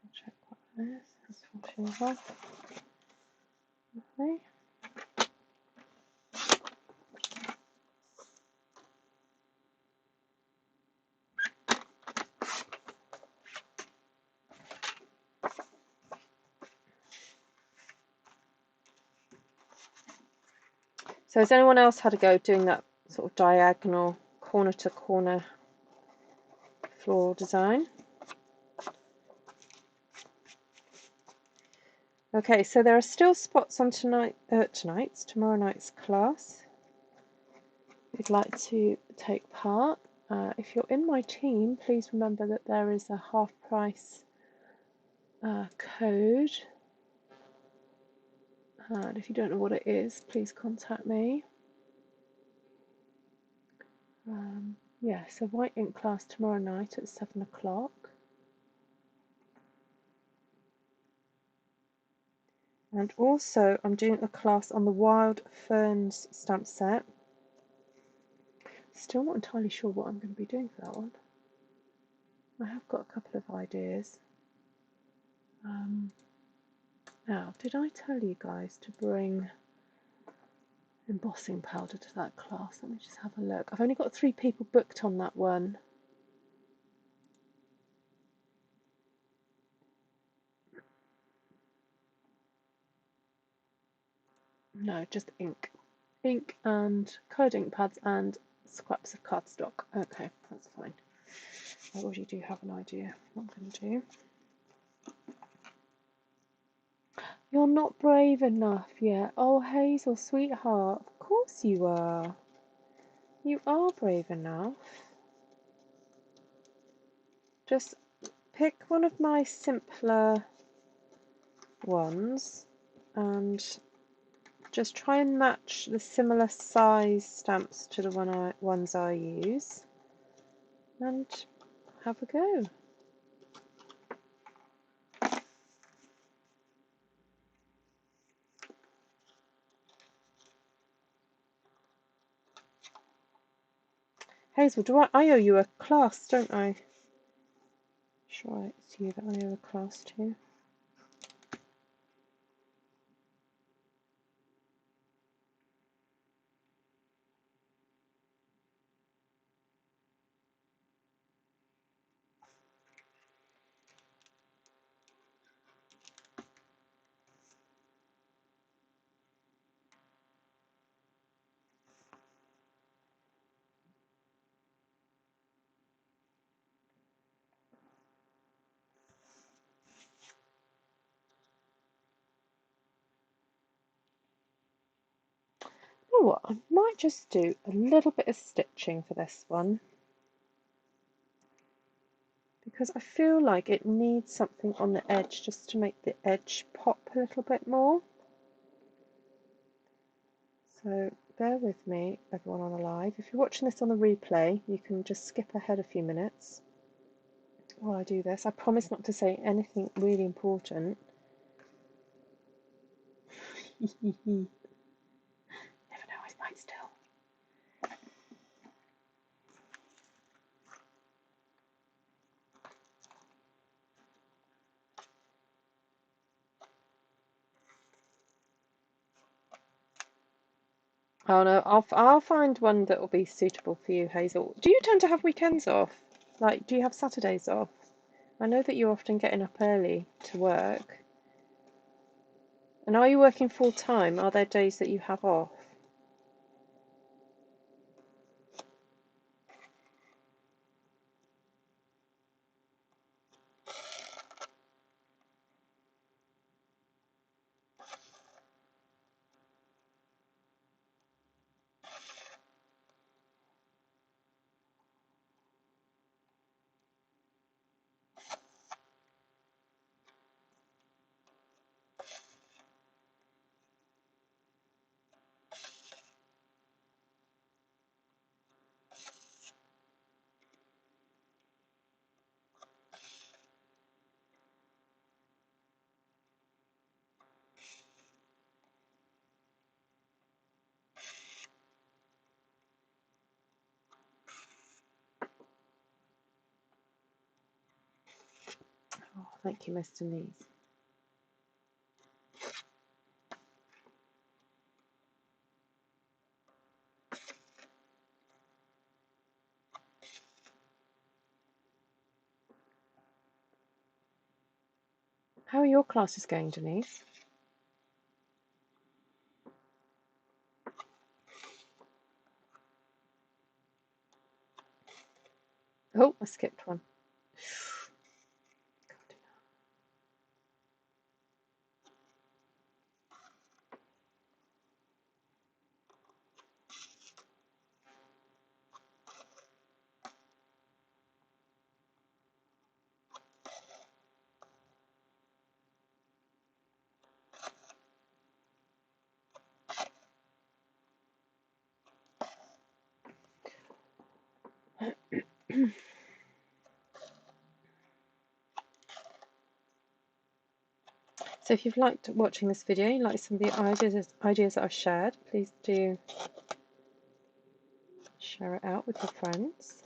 Just check what it is. That's 14 off. Okay. So has anyone else had a go doing that sort of diagonal corner to corner floral design? Okay, so there are still spots on tomorrow night's class. If you'd like to take part, if you're in my team, please remember that there is a half price code. And if you don't know what it is, please contact me. Yeah, so white ink class tomorrow night at 7 o'clock. And also I'm doing a class on the Wild Ferns stamp set. Still not entirely sure what I'm going to be doing for that one. I have got a couple of ideas. Now, did I tell you guys to bring embossing powder to that class? Let me just have a look. I've only got 3 people booked on that one. No, just ink. Ink and coloured ink pads and scraps of cardstock. Okay, that's fine. I already do have an idea what I'm going to do. You're not brave enough yet. Oh, Hazel, sweetheart. Of course you are. You are brave enough. Just pick one of my simpler ones and just try and match the similar size stamps to the ones I use and have a go. Hazel, I owe you a class, don't I? Sure, it's you that I owe a class to. You know what, I might just do a little bit of stitching for this one, because I feel like it needs something on the edge just to make the edge pop a little bit more. So bear with me, everyone on the live. If you're watching this on the replay, you can just skip ahead a few minutes while I do this. I promise not to say anything really important. Never know, I might still. Oh no, I'll find one that will be suitable for you, Hazel. Do you tend to have weekends off? Like, do you have Saturdays off? I know that you're often getting up early to work. And are you working full time? Are there days that you have off? Oh, thank you, Mr. Nees. How are your classes going, Denise? Oh, I skipped one. So if you've liked watching this video, you like some of the ideas that I've shared, please do share it out with your friends.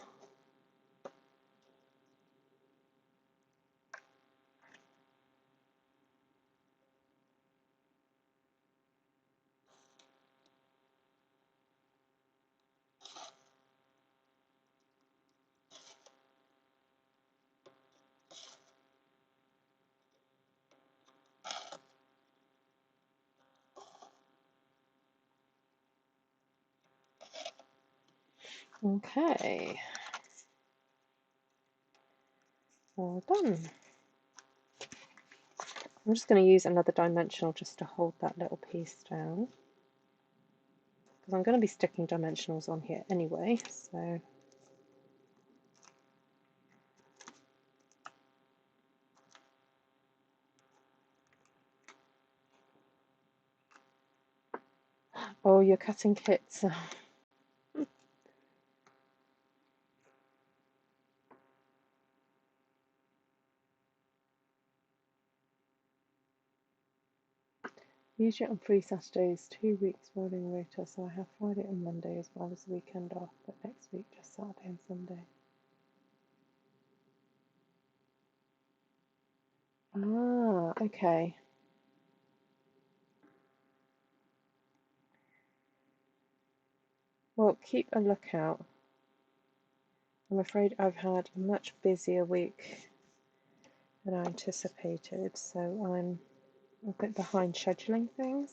Okay, all done. I'm just going to use another dimensional just to hold that little piece down, because I'm going to be sticking dimensionals on here anyway, so oh, you're cutting kits. Usually on free Saturdays, 2 weeks rolling rota, so I have Friday and Monday as well as the weekend off, but next week just Saturday and Sunday. Ah, okay. Well, keep a lookout. I'm afraid I've had a much busier week than I anticipated, so I'm a bit behind scheduling things.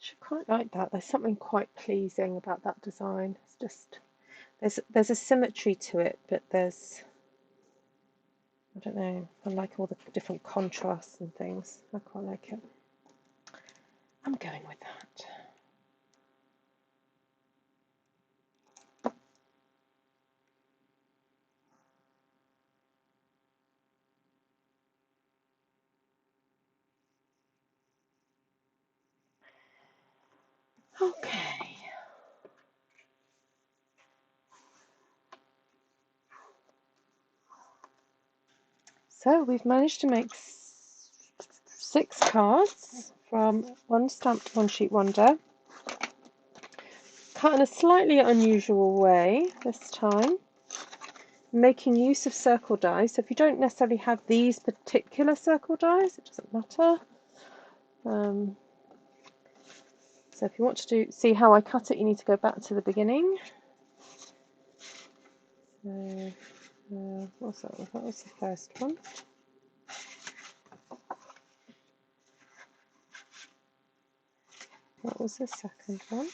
I quite like that. There's something quite pleasing about that design. It's just there's a symmetry to it, but there's, I don't know, I like all the different contrasts and things. I quite like it. I'm going with that. Okay. So we've managed to make 6 cards from One Stamped One Sheet Wonder. Cut in a slightly unusual way this time. making use of circle dies. So if you don't necessarily have these particular circle dies, it doesn't matter. So if you want to see how I cut it, you need to go back to the beginning. So what's that? That was the first one. What was the second one?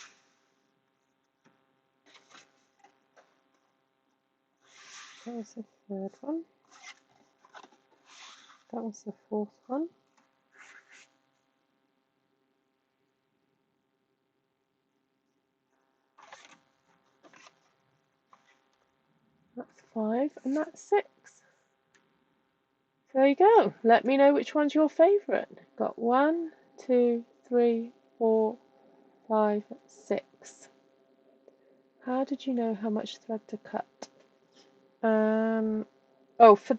That was the third one. That was the fourth one. That's 5, and that's 6. There you go. Let me know which one's your favourite. Got 1, 2, 3, 4, 5, 6. How did you know how much thread to cut? Oh, for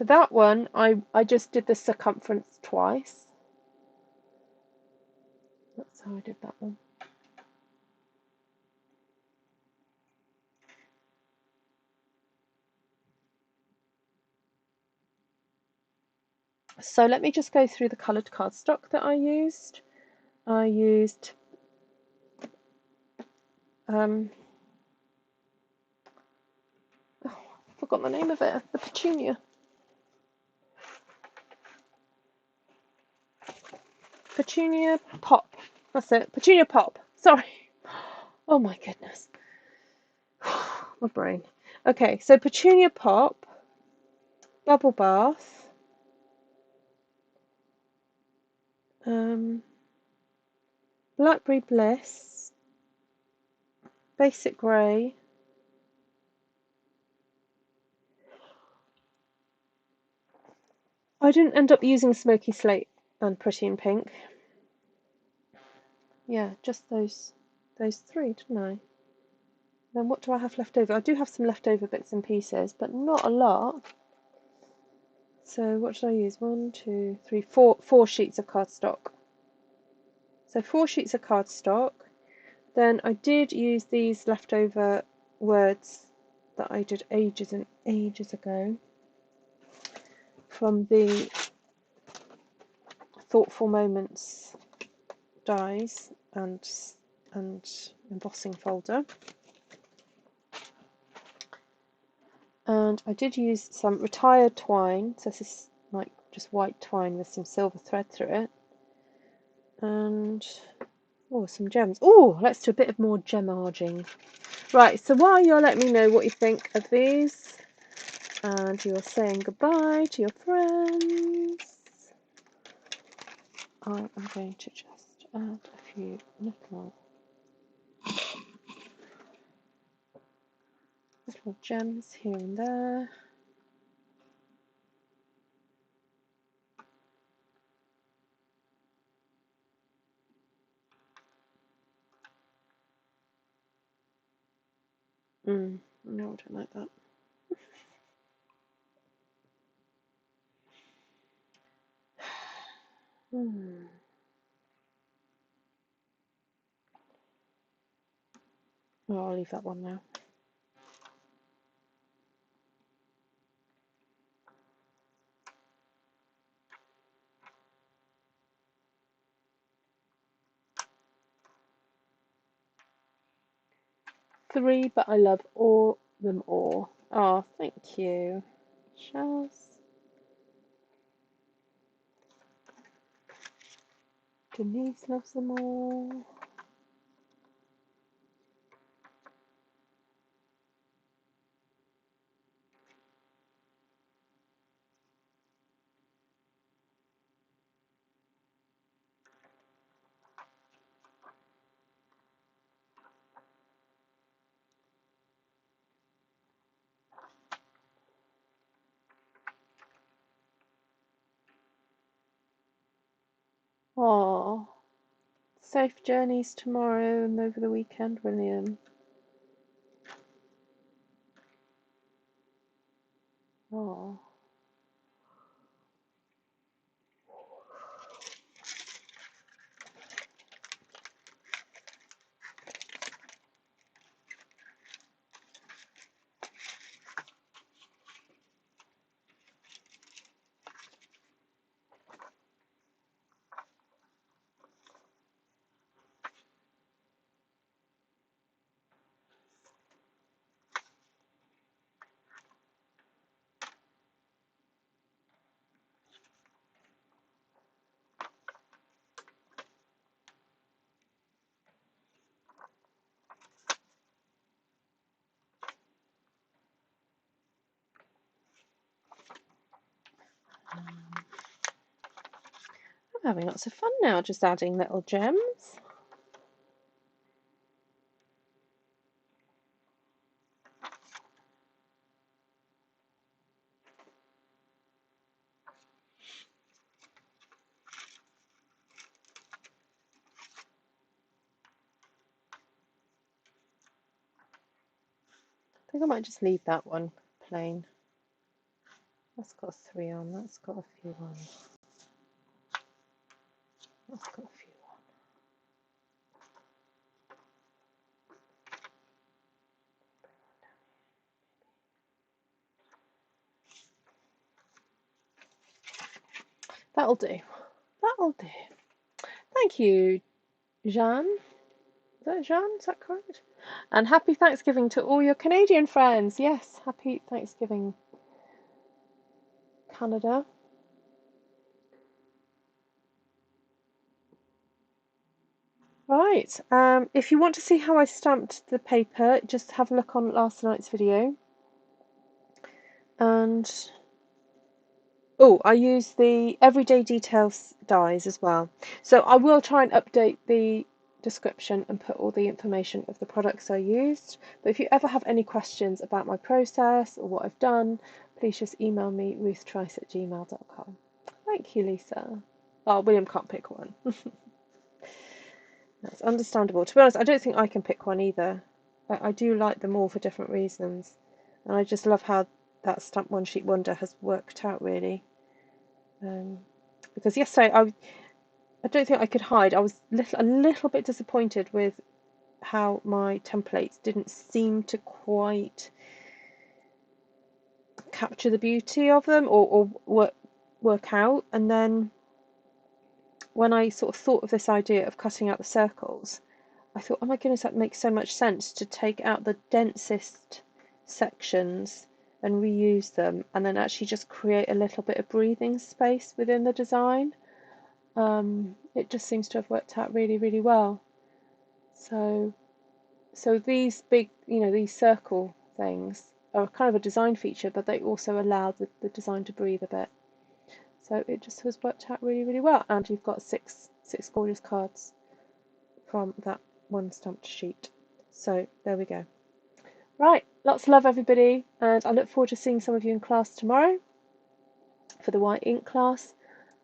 that one, I just did the circumference twice. That's how I did that one. So let me just go through the coloured cardstock that I used. I used oh, I forgot the name of it. The petunia. Petunia pop. That's it. Petunia pop. Sorry. Oh my goodness. My brain. Okay, so petunia pop, bubble bath, blackberry bliss, basic grey, I didn't end up using smoky slate and pretty in pink. Yeah, just those 3, didn't I? Then what do I have left over? I do have some leftover bits and pieces, but not a lot. So what did I use? 1, 2, 3, 4 sheets of cardstock. So 4 sheets of cardstock. Then I did use these leftover words that I did ages and ages ago from the Thoughtful Moments dies and embossing folder. And I did use some retired twine, so this is like just white twine with some silver thread through it. And some gems. Oh, let's do a bit of more gemaging. Right, so while you're letting me know what you think of these, and you're saying goodbye to your friends, I am going to just add a few little gems here and there. No, I don't like that. Oh, I'll leave that one now. Three, but I love them all. Oh, thank you, Shells. Denise loves them all. Oh, safe journeys tomorrow and over the weekend, William. Oh. having lots of fun now, just adding little gems. I think I might just leave that one plain. That's got 3 on, that's got a few on. That's got a few on. That'll do. That'll do. Thank you, Jean. Is that Jean? Is that correct? And happy Thanksgiving to all your Canadian friends. Yes, happy Thanksgiving, Canada. Right. If you want to see how I stamped the paper, just have a look on last night's video. And oh, I use the Everyday Details dies as well. So I will try and update the description and put all the information of the products I used. But if you ever have any questions about my process or what I've done, please just email me, ruthtrice@gmail.com. Thank you, Lisa. Oh, William can't pick one. That's understandable. To be honest, I don't think I can pick one either. I do like them all for different reasons. And I just love how that Stamp One Sheet Wonder has worked out, really. Because yesterday I don't think I could hide. I was a little bit disappointed with how my templates didn't seem to quite capture the beauty of them or work out. And then when I sort of thought of this idea of cutting out the circles, I thought, oh my goodness, that makes so much sense to take out the densest sections and reuse them, and then actually just create a little bit of breathing space within the design. It just seems to have worked out really, really well. So these big, these circle things are kind of a design feature, but they also allow the design to breathe a bit. So it just has worked out really, really well. And you've got six gorgeous cards from that one stamped sheet. So there we go. Right, lots of love, everybody, and I look forward to seeing some of you in class tomorrow for the white ink class.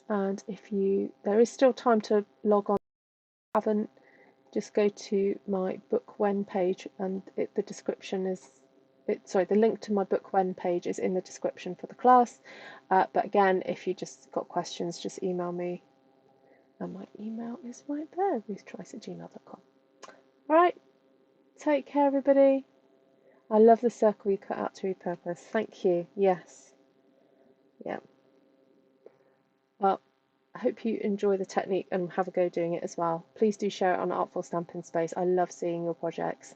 And there is still time to log on. If you haven't, just go to my book when page, and the description is the link to my book when page is in the description for the class. But again, if you just got questions, just email me, and my email is right there, ruthtrice@gmail.com. All right, take care, everybody. I love the circle you cut out to repurpose. Thank you. Yes. Yeah. Well, I hope you enjoy the technique and have a go doing it as well. Please do share it on Artful Stampin Space. I love seeing your projects.